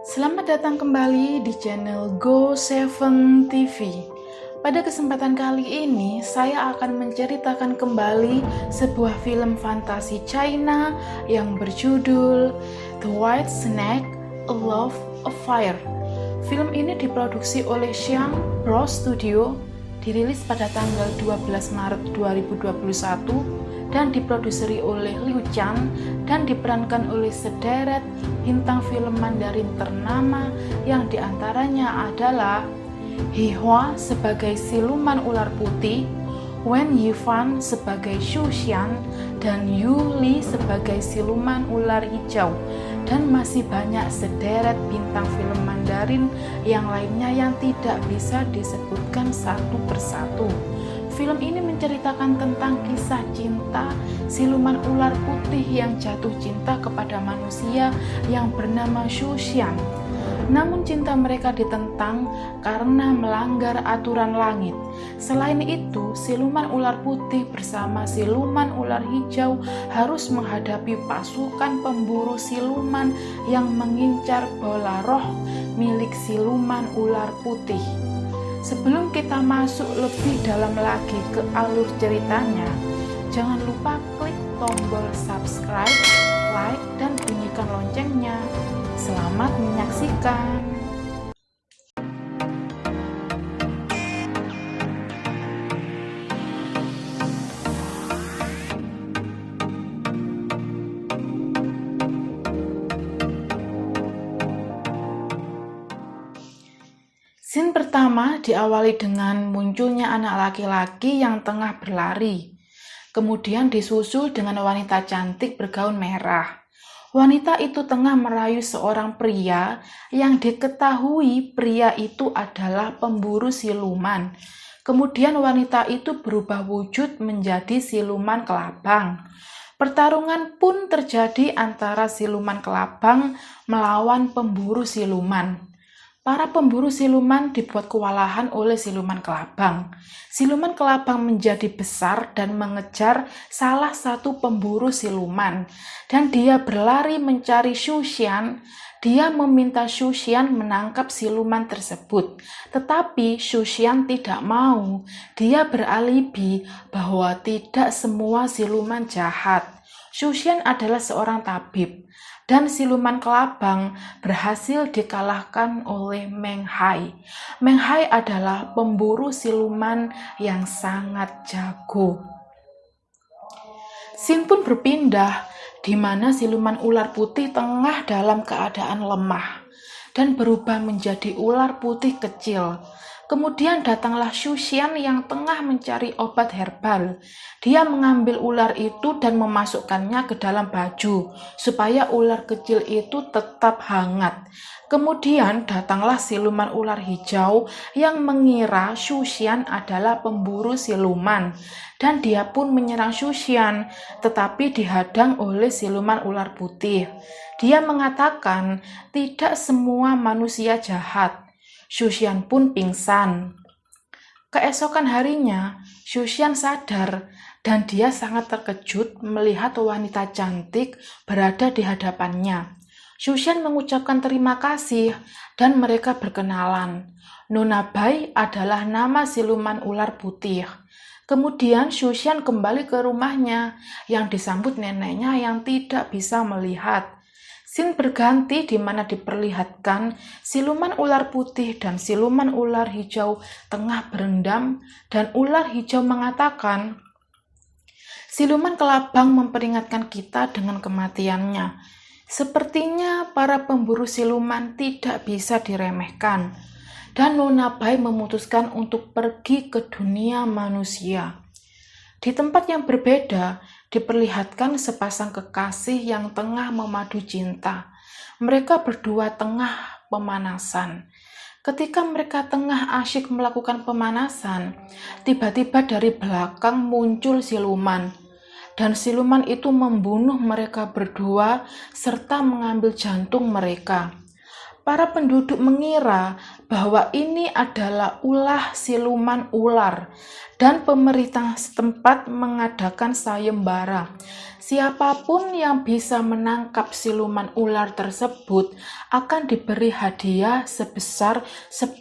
Selamat datang kembali di channel Go7 TV. Pada kesempatan kali ini, saya akan menceritakan kembali sebuah film fantasi China yang berjudul The White Snake, A Love Affair. Film ini diproduksi oleh Xiang Bros Studio, dirilis pada tanggal 12 Maret 2021, dan diproduseri oleh Liu Chan dan diperankan oleh sederet bintang film Mandarin ternama yang diantaranya adalah He Hua sebagai siluman ular putih, Wen Yifan sebagai Xu Xian, dan Yu Li sebagai siluman ular hijau, dan masih banyak sederet bintang film Mandarin yang lainnya yang tidak bisa disebutkan satu persatu. Film ini menceritakan tentang kisah cinta siluman ular putih yang jatuh cinta kepada manusia yang bernama Xu Xian. Namun cinta mereka ditentang karena melanggar aturan langit. Selain itu, siluman ular putih bersama siluman ular hijau harus menghadapi pasukan pemburu siluman yang mengincar bola roh milik siluman ular putih. Sebelum kita masuk lebih dalam lagi ke alur ceritanya, jangan lupa klik tombol subscribe, like, dan bunyikan loncengnya. Selamat menyaksikan. Scene pertama diawali dengan munculnya anak laki-laki yang tengah berlari. Kemudian disusul dengan wanita cantik bergaun merah. Wanita itu tengah merayu seorang pria yang diketahui pria itu adalah pemburu siluman. Kemudian wanita itu berubah wujud menjadi siluman kelabang. Pertarungan pun terjadi antara siluman kelabang melawan pemburu siluman. Para pemburu siluman dibuat kewalahan oleh siluman kelabang. Siluman kelabang menjadi besar dan mengejar salah satu pemburu siluman, dan dia berlari mencari Xu Xian. Dia meminta Xu Xian menangkap siluman tersebut, tetapi Xu Xian tidak mau. Dia beralibi bahwa tidak semua siluman jahat. Xu Xian adalah seorang tabib, dan siluman kelabang berhasil dikalahkan oleh Meng Hai. Meng Hai adalah pemburu siluman yang sangat jago. Scene pun berpindah di mana siluman ular putih tengah dalam keadaan lemah dan berubah menjadi ular putih kecil. Kemudian datanglah Xu Xian yang tengah mencari obat herbal. Dia mengambil ular itu dan memasukkannya ke dalam baju supaya ular kecil itu tetap hangat. Kemudian datanglah siluman ular hijau yang mengira Xu Xian adalah pemburu siluman, dan dia pun menyerang Xu Xian, tetapi dihadang oleh siluman ular putih. Dia mengatakan tidak semua manusia jahat. Xu Xian pun pingsan. Keesokan harinya, Xu Xian sadar dan dia sangat terkejut melihat wanita cantik berada di hadapannya. Xu Xian mengucapkan terima kasih dan mereka berkenalan. Nona Bai adalah nama siluman ular putih. Kemudian Xu Xian kembali ke rumahnya yang disambut neneknya yang tidak bisa melihat. Scene berganti di mana diperlihatkan siluman ular putih dan siluman ular hijau tengah berendam, dan ular hijau mengatakan, "Siluman kelabang memperingatkan kita dengan kematiannya. Sepertinya para pemburu siluman tidak bisa diremehkan." Dan Nona Bai memutuskan untuk pergi ke dunia manusia. Di tempat yang berbeda, diperlihatkan sepasang kekasih yang tengah memadu cinta. Mereka berdua tengah pemanasan. Ketika mereka tengah asyik melakukan pemanasan, tiba-tiba dari belakang muncul siluman. Dan siluman itu membunuh mereka berdua serta mengambil jantung mereka. Para penduduk mengira bahwa ini adalah ulah siluman ular, dan pemerintah setempat mengadakan sayembara. Siapapun yang bisa menangkap siluman ular tersebut akan diberi hadiah sebesar 10.000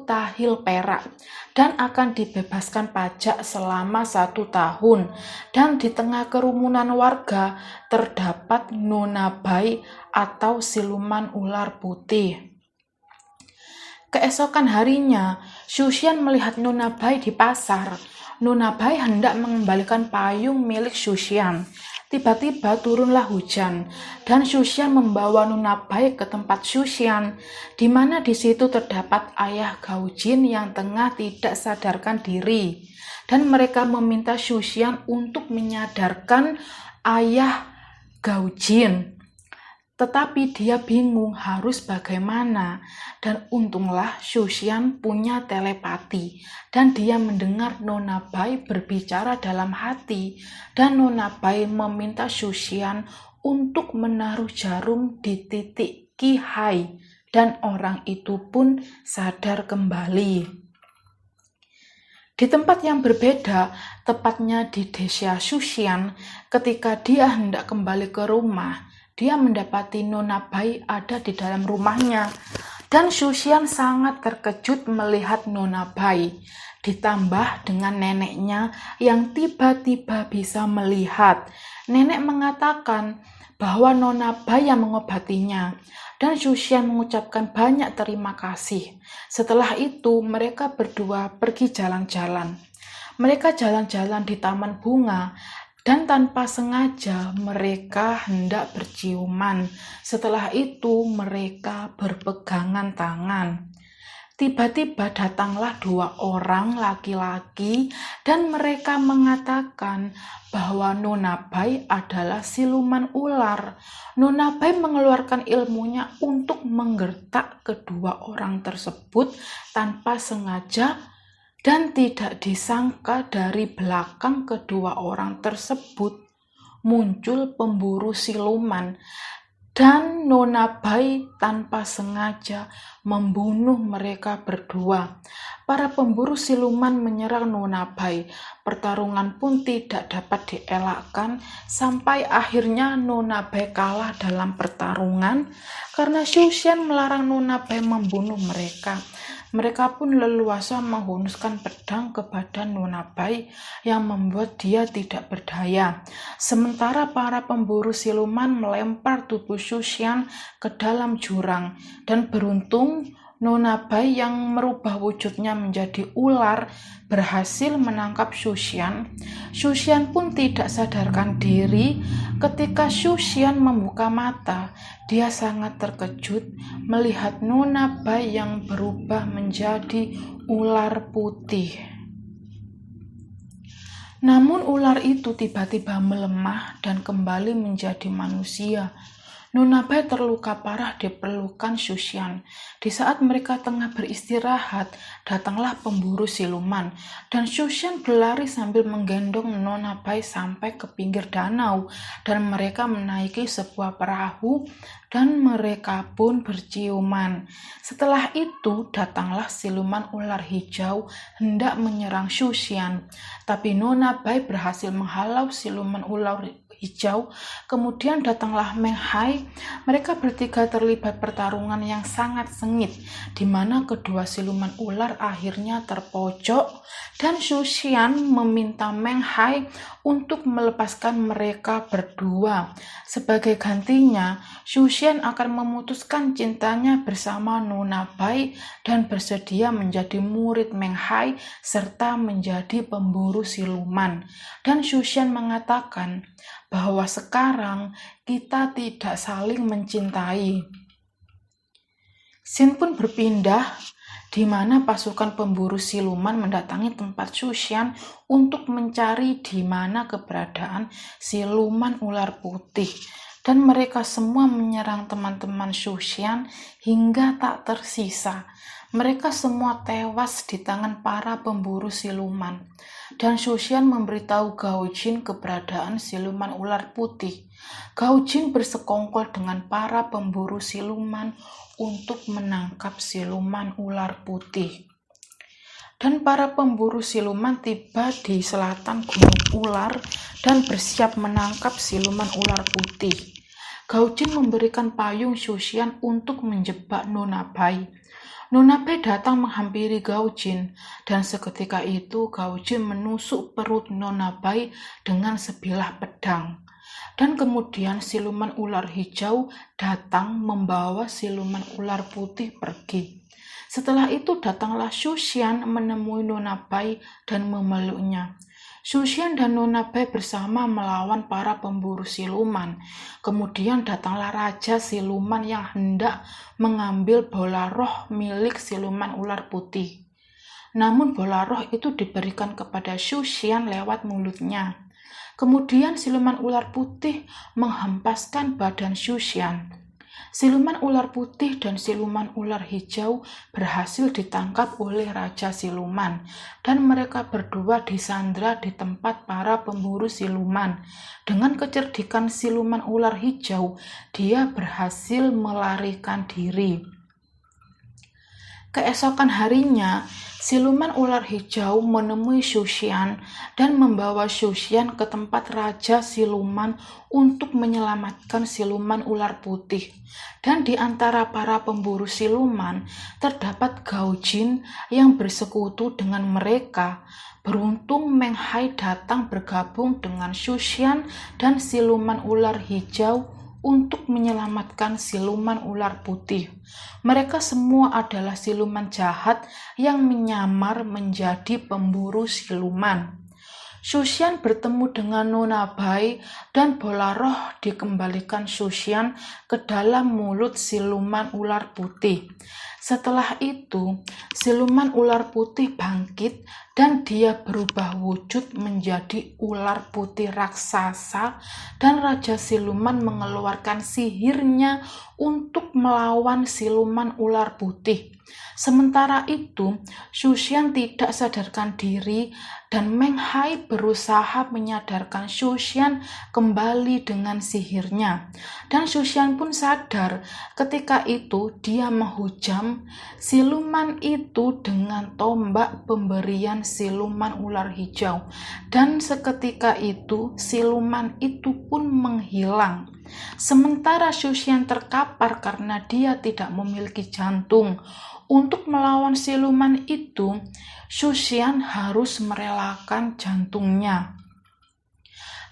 tahil perak dan akan dibebaskan pajak selama 1 tahun. Dan di tengah kerumunan warga terdapat Nona Bai atau siluman ular putih. Keesokan harinya, Shushan melihat Nona Bai di pasar. Nona Bai hendak mengembalikan payung milik Shushan. Tiba-tiba turunlah hujan, dan Shushan membawa Nona Bai ke tempat Shushan, di mana di situ terdapat ayah Gaujin yang tengah tidak sadarkan diri. Dan mereka meminta Shushan untuk menyadarkan ayah Gaujin. Tetapi dia bingung harus bagaimana, dan untunglah Shushan punya telepati, dan dia mendengar Nona Bai berbicara dalam hati, dan Nona Bai meminta Shushan untuk menaruh jarum di titik Qi Hai, dan orang itu pun sadar kembali. Di tempat yang berbeda, tepatnya di desa Shushan, ketika dia hendak kembali ke rumah, dia mendapati Nona Bai ada di dalam rumahnya, dan Shushan sangat terkejut melihat Nona Bai, ditambah dengan neneknya yang tiba-tiba bisa melihat. Nenek mengatakan bahwa Nona Bai yang mengobatinya, dan Shushan mengucapkan banyak terima kasih. Setelah itu, mereka berdua pergi jalan-jalan. Mereka jalan-jalan di taman bunga, dan tanpa sengaja mereka hendak berciuman. Setelah itu mereka berpegangan tangan. Tiba-tiba datanglah 2 orang laki-laki dan mereka mengatakan bahwa Nona Bai adalah siluman ular. Nona Bai mengeluarkan ilmunya untuk menggertak kedua orang tersebut tanpa sengaja, dan tidak disangka dari belakang kedua orang tersebut muncul pemburu siluman, dan Nona Bai tanpa sengaja membunuh mereka berdua. Para pemburu siluman menyerang Nona Bai. Pertarungan pun tidak dapat dielakkan sampai akhirnya Nona Bai kalah dalam pertarungan karena Shushan melarang Nona Bai membunuh mereka. Mereka pun leluasa menghunuskan pedang ke badan Nona Bai yang membuat dia tidak berdaya. Sementara para pemburu siluman melempar tubuh Shushan ke dalam jurang, dan beruntung Nona Bai yang merubah wujudnya menjadi ular berhasil menangkap Shushan. Shushan pun tidak sadarkan diri. Ketika Shushan membuka mata, dia sangat terkejut melihat Nona Bai yang berubah menjadi ular putih. Namun ular itu tiba-tiba melemah dan kembali menjadi manusia. Nona Bai terluka parah di pelukan Shushan. Di saat mereka tengah beristirahat, datanglah pemburu siluman, dan Shushan berlari sambil menggendong Nona Bai sampai ke pinggir danau, dan mereka menaiki sebuah perahu, dan mereka pun berciuman. Setelah itu, datanglah siluman ular hijau hendak menyerang Shushan, tapi Nona Bai berhasil menghalau siluman ular hijau. Kemudian datanglah Meng Hai. Mereka bertiga terlibat pertarungan yang sangat sengit, di mana kedua siluman ular akhirnya terpojok, dan Shushan meminta Meng Hai untuk melepaskan mereka berdua. Sebagai gantinya, Shushan akan memutuskan cintanya bersama Nona Bai dan bersedia menjadi murid Meng Hai serta menjadi pemburu siluman. Dan Shushan mengatakan bahwa sekarang kita tidak saling mencintai. Scene pun berpindah, di mana pasukan pemburu siluman mendatangi tempat Shushan untuk mencari di mana keberadaan siluman ular putih. Dan mereka semua menyerang teman-teman Shushan hingga tak tersisa. Mereka semua tewas di tangan para pemburu siluman. Dan Shushan memberitahu Gaujin keberadaan siluman ular putih. Gaujin bersekongkol dengan para pemburu siluman untuk menangkap siluman ular putih. Dan para pemburu siluman tiba di selatan Gunung Ular dan bersiap menangkap siluman ular putih. Gaujin memberikan payung Shushan untuk menjebak Nona Bai. Nona Bai datang menghampiri Gaujin, dan seketika itu Gaujin menusuk perut Nona Bai dengan sebilah pedang. Dan kemudian siluman ular hijau datang membawa siluman ular putih pergi. Setelah itu datanglah Shushan menemui Nona Bai dan memeluknya. Shushan dan Nona Bai bersama melawan para pemburu siluman. Kemudian datanglah Raja Siluman yang hendak mengambil bola roh milik siluman ular putih. Namun bola roh itu diberikan kepada Shushan lewat mulutnya. Kemudian siluman ular putih menghempaskan badan Shushan. Siluman ular putih dan siluman ular hijau berhasil ditangkap oleh Raja Siluman, dan mereka berdua disandra di tempat para pemburu siluman. Dengan kecerdikan siluman ular hijau, dia berhasil melarikan diri. Keesokan harinya, siluman ular hijau menemui Shushan dan membawa Shushan ke tempat Raja Siluman untuk menyelamatkan siluman ular putih. Dan di antara para pemburu siluman, terdapat Gaujin yang bersekutu dengan mereka. Beruntung Meng Hai datang bergabung dengan Shushan dan siluman ular hijau untuk menyelamatkan siluman ular putih. Mereka semua adalah siluman jahat yang menyamar menjadi pemburu siluman. Shushan bertemu dengan Nona Bai dan bola roh dikembalikan Shushan ke dalam mulut siluman ular putih. Setelah itu, siluman ular putih bangkit dan dia berubah wujud menjadi ular putih raksasa, dan Raja Siluman mengeluarkan sihirnya untuk melawan siluman ular putih. Sementara itu, Shushan tidak sadarkan diri dan Meng Hai berusaha menyadarkan Shushan kembali dengan sihirnya. Dan Shushan pun sadar. Ketika itu dia menghujam siluman itu dengan tombak pemberian siluman ular hijau. Dan seketika itu siluman itu pun menghilang. Sementara Shushan terkapar karena dia tidak memiliki jantung. Untuk melawan siluman itu, Shushan harus merelakan jantungnya.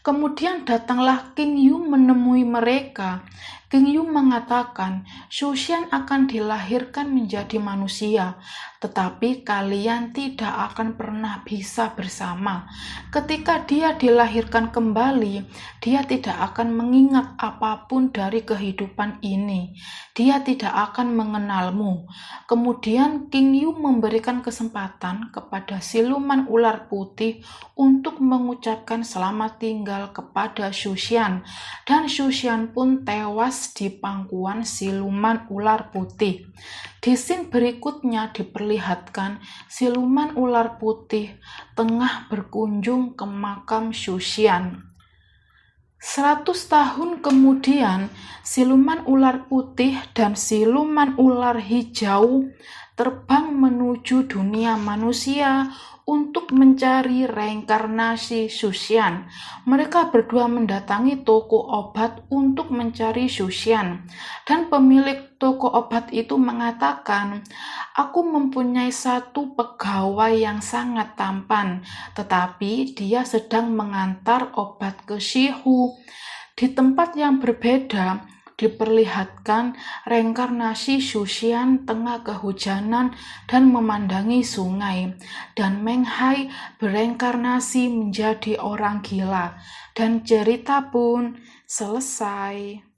Kemudian datanglah King Yu menemui mereka. King Yu mengatakan, Shushan akan dilahirkan menjadi manusia, tetapi kalian tidak akan pernah bisa bersama. Ketika dia dilahirkan kembali, dia tidak akan mengingat apapun dari kehidupan ini. Dia tidak akan mengenalmu. Kemudian King Yu memberikan kesempatan kepada siluman ular putih untuk mengucapkan selamat tinggal kepada Shushan, dan Shushan pun tewas di pangkuan siluman ular putih. Di scene berikutnya diperlihatkan siluman ular putih tengah berkunjung ke makam Shushan. 100 tahun kemudian, siluman ular putih dan siluman ular hijau terbang menuju dunia manusia untuk mencari reinkarnasi Shushan. Mereka berdua mendatangi toko obat untuk mencari Shushan, dan pemilik toko obat itu mengatakan, "Aku mempunyai satu pegawai yang sangat tampan, tetapi dia sedang mengantar obat ke Shihu." Di tempat yang berbeda, diperlihatkan reinkarnasi Shushan tengah kehujanan dan memandangi sungai, dan Meng Hai bereinkarnasi menjadi orang gila, dan cerita pun selesai.